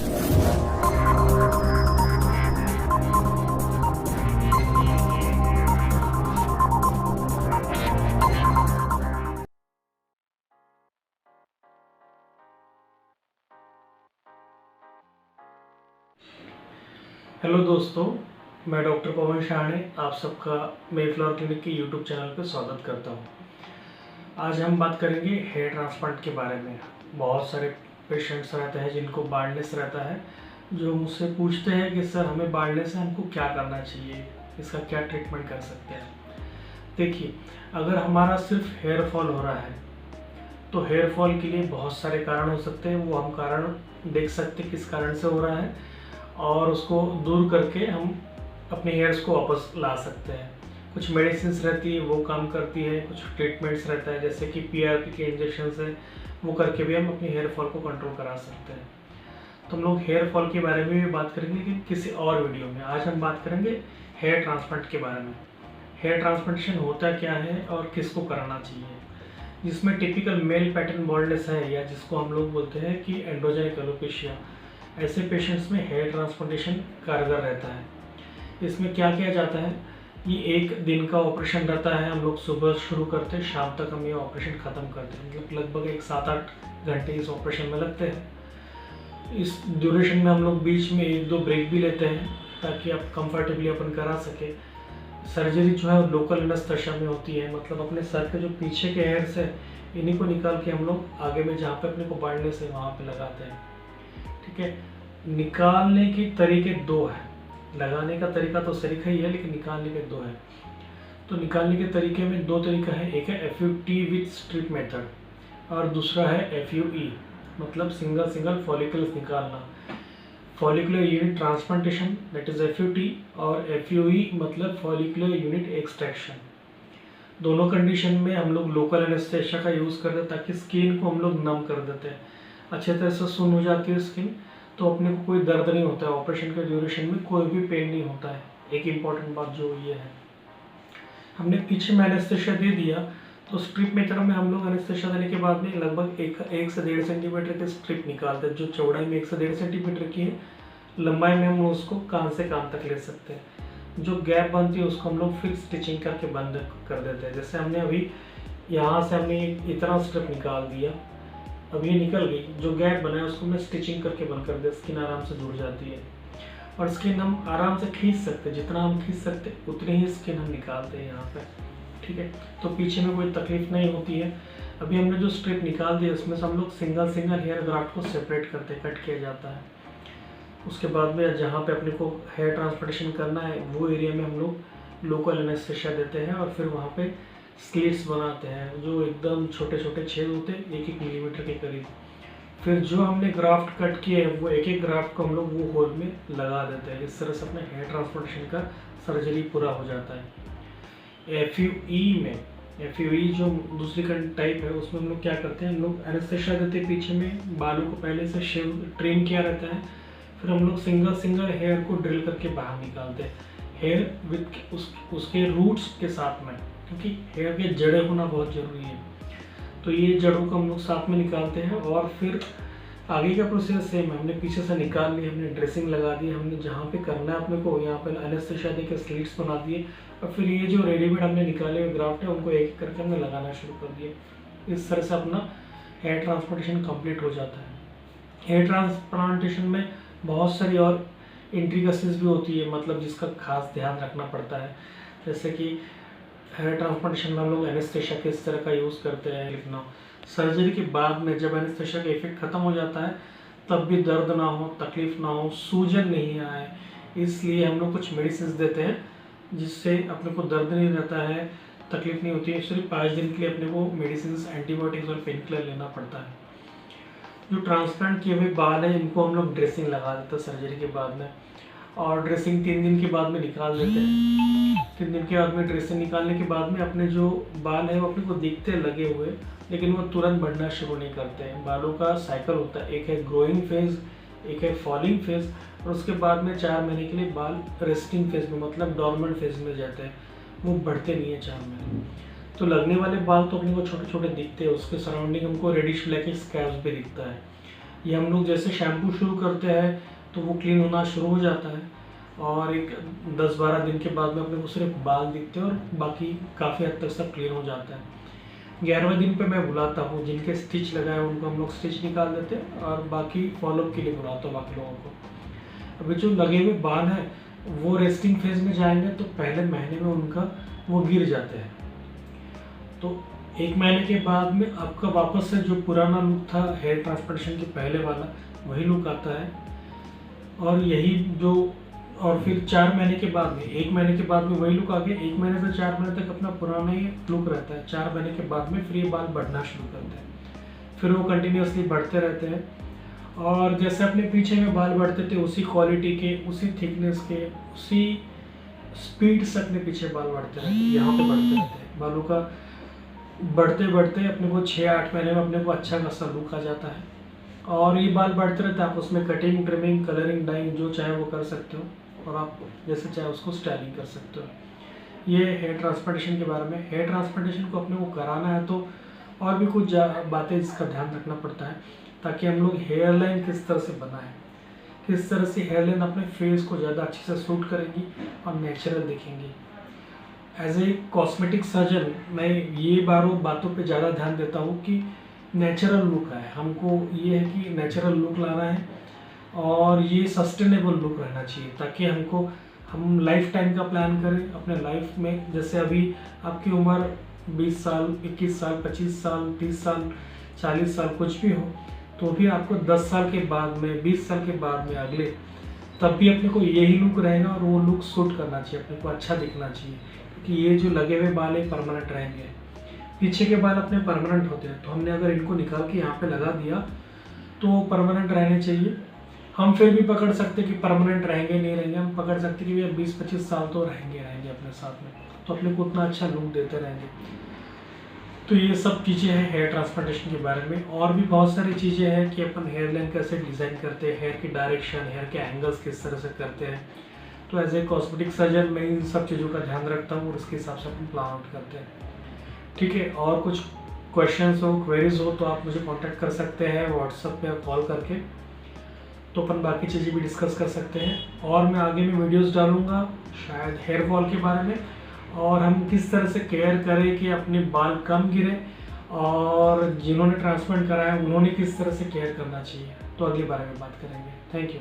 Hello दोस्तों, मैं doctor पवन शाह ने आप सबका मेफ्लावर क्लिनिक के यूट्यूब चैनल पर स्वागत करता हूं। आज हम बात करेंगे हेयर ट्रांसप्लांट के बारे में। बहुत सारे पेशेंट्स रहते हैं जिनको बाल्डनेस रहता है, जो मुझसे पूछते हैं कि सर हमें बाल्डनेस है, हमको क्या करना चाहिए, इसका क्या ट्रीटमेंट कर सकते हैं। देखिए, अगर हमारा सिर्फ हेयर फॉल हो रहा है तो हेयर फॉल के लिए बहुत सारे कारण हो सकते हैं। वो हम कारण देख सकते हैं किस कारण से हो रहा है और उसको दूर करके हम अपने हेयर्स को वापस ला सकते हैं। कुछ मेडिसिन्स रहती है वो काम करती है, कुछ ट्रीटमेंट्स रहता है जैसे कि PRP के इंजेक्शन है, वो करके भी हम अपने हेयर फॉल को कंट्रोल करा सकते हैं। तो हम लोग हेयर फॉल के बारे में भी बात करेंगे कि किसी और वीडियो में। आज हम बात करेंगे हेयर ट्रांसप्लांट के बारे में। हेयर ट्रांसप्लांटेशन होता क्या है और किसको कराना चाहिए। जिसमें टिपिकल मेल पैटर्न बाल्डनेस है या जिसको हम लोग बोलते हैं कि एंड्रोजेनिक एलोपेशिया, ऐसे पेशेंट्स में हेयर ट्रांसप्लांटेशन कारगर रहता है। इसमें क्या किया जाता है, ये 1 दिन का ऑपरेशन रहता है। हम लोग सुबह शुरू करते हैं, शाम तक हम ये ऑपरेशन ख़त्म करते हैं। मतलब लगभग 7-8 घंटे इस ऑपरेशन में लगते हैं। इस ड्यूरेशन में हम लोग बीच में 1-2 ब्रेक भी लेते हैं ताकि आप कंफर्टेबली अपन करा सके। सर्जरी जो है लोकल एनेस्थीसिया में होती है, मतलब अपने सर के जो पीछे के हेयर्स है इन्हीं को निकाल के हम लोग आगे में जहाँ पे अपने को बाल्डनेस है वहाँ पे लगाते हैं। ठीक है, निकालने के तरीके 2 हैं। लगाने का तरीका तो सरीखा ही है, लेकिन निकालने के 2 हैं। तो निकालने के तरीके में 2 तरीका है। एक है FUT विथ स्ट्रिप मेथड और दूसरा है FUE, मतलब सिंगल फॉलिकल्स निकालना। Follicular unit transplantation that is FUT और FUE मतलब फॉलिकुलर यूनिट एक्सट्रैक्शन। दोनों कंडीशन में हम लोग लोकल एनेस्थीसिया का यूज़ करते हैं ताकि स्किन को हम लोग नम कर देते हैं। अच्छे तरह से सुन हो जाती है स्किन, तो अपने को कोई दर्द नहीं होता है। ऑपरेशन के ड्यूरेशन में कोई भी पेन नहीं होता है। एक इम्पॉर्टेंट बात जो ये है, हमने पीछे में एनेस्थीसिया दे दिया तो स्ट्रिप मेथड में हम लोग एनेस्थीसिया देने के बाद में लगभग 1 से 1.5 सेंटीमीटर की स्ट्रिप निकालते हैं, जो चौड़ाई में 1 से 1.5 सेंटीमीटर की है। लंबाई में हम उसको कान से कान तक ले सकते हैं। जो गैप बनती है उसको हम लोग फिर स्टिचिंग करके बंद कर देते हैं। जैसे हमने अभी यहाँ से हमने इतना स्ट्रिप निकाल दिया, अब ये निकल गई, जो गैप बना है उसको मैं स्टिचिंग करके बंद कर दिया, स्किन आराम से जुड़ जाती है और स्किन हम आराम से खींच सकते हैं। जितना हम खींच सकते उतनी ही स्किन हम निकालते हैं यहाँ पे। ठीक है, तो पीछे में कोई तकलीफ नहीं होती है। अभी हमने जो स्ट्रिप निकाल दी उसमें से हम लोग सिंगल हेयर ग्राफ्ट को सेपरेट करते हैं, कट किया जाता है। उसके बाद में जहाँ पे अपने को हेयर ट्रांसप्लांटेशन करना है वो एरिया में हम लोग लोकल एनेस्थीसिया देते हैं और फिर वहाँ पे स्लिट्स बनाते हैं जो एकदम छोटे छोटे छेद होते हैं 1-1 मिलीमीटर के करीब। फिर जो हमने ग्राफ्ट कट किए हैं वो एक ग्राफ्ट को हम लोग वो होल में लगा देते हैं। इस तरह से अपने हेयर ट्रांसप्लांटेशन का सर्जरी पूरा हो जाता है। FUE जो दूसरी टाइप है उसमें हम लोग क्या करते हैं, हम लोग एनेस्थीसिया देते हैं, पीछे में बालों को पहले से ट्रिम किया रहता है। फिर हम लोग सिंगल हेयर को ड्रिल करके बाहर निकालते हैं, हेयर विथ उसके रूट्स के साथ में, क्योंकि हेयर के जड़ें होना बहुत ज़रूरी है। तो ये जड़ों को हम लोग साथ में निकालते हैं और फिर आगे का प्रोसेस सेम है। हमने पीछे से निकाल ली, हमने ड्रेसिंग लगा दी, हमने जहाँ पे करना है अपने को यहाँ पे एनेस्थीसिया देकर स्लिट्स बना दिए और फिर ये जो रेडीमेड हमने निकाले हुए ग्राफ्ट है उनको एक करके हमने लगाना शुरू कर दिए। इस तरह से अपना हेयर ट्रांसप्लांटेशन कंप्लीट हो जाता है। हेयर ट्रांसप्लांटेशन में बहुत सारी और इंट्रिकेसीज भी होती है, मतलब जिसका खास ध्यान रखना पड़ता है। जैसे कि हेयर ट्रांसप्लांटेशन में हम लोग एनेस्थीसिया किस तरह का यूज़ करते हैं लिखना। सर्जरी के बाद में जब एनेस्थीसिया का इफेक्ट ख़त्म हो जाता है तब भी दर्द ना हो, तकलीफ ना हो, सूजन नहीं आए, इसलिए हम लोग कुछ मेडिसिन देते हैं जिससे अपने को दर्द नहीं रहता है, तकलीफ नहीं होती है। सिर्फ 5 दिन के लिए अपने को मेडिसिन, एंटीबायोटिक्स और पेन किलर लेना पड़ता है। जो ट्रांसप्लांट किए हुए बाल हैं इनको हम लोग ड्रेसिंग लगा देते हैं सर्जरी के बाद में, और ड्रेसिंग 3 दिन के बाद में निकाल देते हैं। 3 दिन के बाद में ड्रेसिंग निकालने के बाद में अपने जो बाल है वो अपने को दिखते लगे हुए, लेकिन वो तुरंत बढ़ना शुरू नहीं करते हैं। बालों का साइकिल होता है, एक है ग्रोइंग फेज, एक है फॉलिंग फेज, और उसके बाद में 4 महीने के लिए बाल रेस्टिंग फेज में, मतलब डॉर्मेंट फेज में जाते हैं, वो बढ़ते नहीं है 4 महीने। तो लगने वाले बाल तो अपने को छोटे छोटे दिखते हैं, उसके सराउंडिंग हमको रेडिश ब्लैकिश स्कैब्स भी दिखता है। ये हम लोग जैसे शैम्पू शुरू करते हैं तो वो क्लीन होना शुरू हो जाता है और एक 10-12 दिन के बाद में अपने को सिर्फ बाल दिखते हैं और बाकी काफ़ी हद तक सब क्लीन हो जाता है। 11वें दिन पे मैं बुलाता हूँ, जिनके स्टिच लगाए उनको हम लोग स्टिच निकाल देते हैं और बाकी फॉलोअप के लिए बुलाता हूँ बाकी लोगों को। अभी जो लगे हुए बाल हैं वो रेस्टिंग फेज में जाएंगे तो पहले महीने में उनका वो गिर जाते हैं, तो 1 महीने के बाद में आपका वापस से जो पुराना लुक था हेयर ट्रांसप्लांटेशन के पहले वाला वही लुक आता है। और यही जो और फिर 4 महीने के बाद में 1 महीने के बाद में वही लुक आ गया। 1 महीने से 4 महीने तक अपना पुराना ही लुक रहता है। 4 महीने के बाद में फिर ये बाल बढ़ना शुरू करते हैं, फिर वो कंटिन्यूसली बढ़ते रहते हैं और जैसे अपने पीछे में बाल बढ़ते थे उसी क्वालिटी के, उसी थिकनेस के, उसी स्पीड से अपने पीछे बाल बढ़ते रहते हैं, यहाँ पे बढ़ते रहते हैं। बालों का बढ़ते बढ़ते अपने को 6-8 महीने में अपने को अच्छा खासा लुक आ जाता है और ये बाल बढ़ते रहते हैं। आप उसमें कटिंग, ट्रिमिंग, कलरिंग, डाइंग जो चाहे वो कर सकते हो और आप जैसे चाहे उसको स्टाइलिंग कर सकते हो। ये हेयर ट्रांसप्लांटेशन के बारे में। हेयर ट्रांसप्लांटेशन को अपने को कराना है तो और भी कुछ बातें इसका ध्यान रखना पड़ता है ताकि हम लोग हेयर लाइन किस तरह से बनाएं, किस तरह से हेयर लाइन अपने फेस को ज़्यादा अच्छे से सूट करेगी और नेचुरल दिखेंगी। एज ए कॉस्मेटिक सर्जन मैं ये बातों पे ज़्यादा ध्यान देता हूँ कि नेचुरल लुक है, हमको ये है कि नेचुरल लुक लाना है और ये सस्टेनेबल लुक रहना चाहिए ताकि हम लाइफ टाइम का प्लान करें अपने लाइफ में। जैसे अभी आपकी उम्र 20 साल, 21 साल, 25 साल, 30 साल, 40 साल कुछ भी हो, तो भी आपको 10 साल के बाद में, 20 साल के बाद में अगले, तब भी अपने को यही लुक रहेगा और वो लुक सूट करना चाहिए, अपने को अच्छा दिखना चाहिए। क्योंकि ये जो लगे हुए बाल है परमानेंट रहेंगे, पीछे के बाल अपने परमानेंट होते हैं, तो हमने अगर इनको निकाल के यहाँ पे लगा दिया तो परमानेंट रहने चाहिए। हम फिर भी पकड़ सकते कि परमानेंट रहेंगे नहीं रहेंगे, हम पकड़ सकते कि भैया 20-25 साल तो रहेंगे अपने साथ में, तो अपने को उतना अच्छा लुक देते रहेंगे। तो ये सब चीज़ें हैं हेयर ट्रांसप्लांटेशन के बारे में। और भी बहुत सारी चीज़ें हैं कि अपन हेयर लाइन कैसे डिज़ाइन करते हैं, हेयर की डायरेक्शन, हेयर के एंगल्स किस तरह से करते हैं। तो एज ए कॉस्मेटिक सर्जन मैं इन सब चीज़ों का ध्यान रखता हूँ और उसके हिसाब से अपन प्लान आउट करते हैं। ठीक है, और कुछ क्वेश्चंस हो, क्वेरीज हो तो आप मुझे कांटेक्ट कर सकते हैं व्हाट्सएप पे कॉल करके, तो अपन बाकी चीज़ें भी डिस्कस कर सकते हैं। और मैं आगे में वीडियोस डालूंगा शायद हेयर फॉल के बारे में और हम किस तरह से केयर करें कि अपने बाल कम गिरे और जिन्होंने ट्रांसप्लांट कराया उन्होंने किस तरह से केयर करना चाहिए, तो अगले बारे में बात करेंगे। Thank you.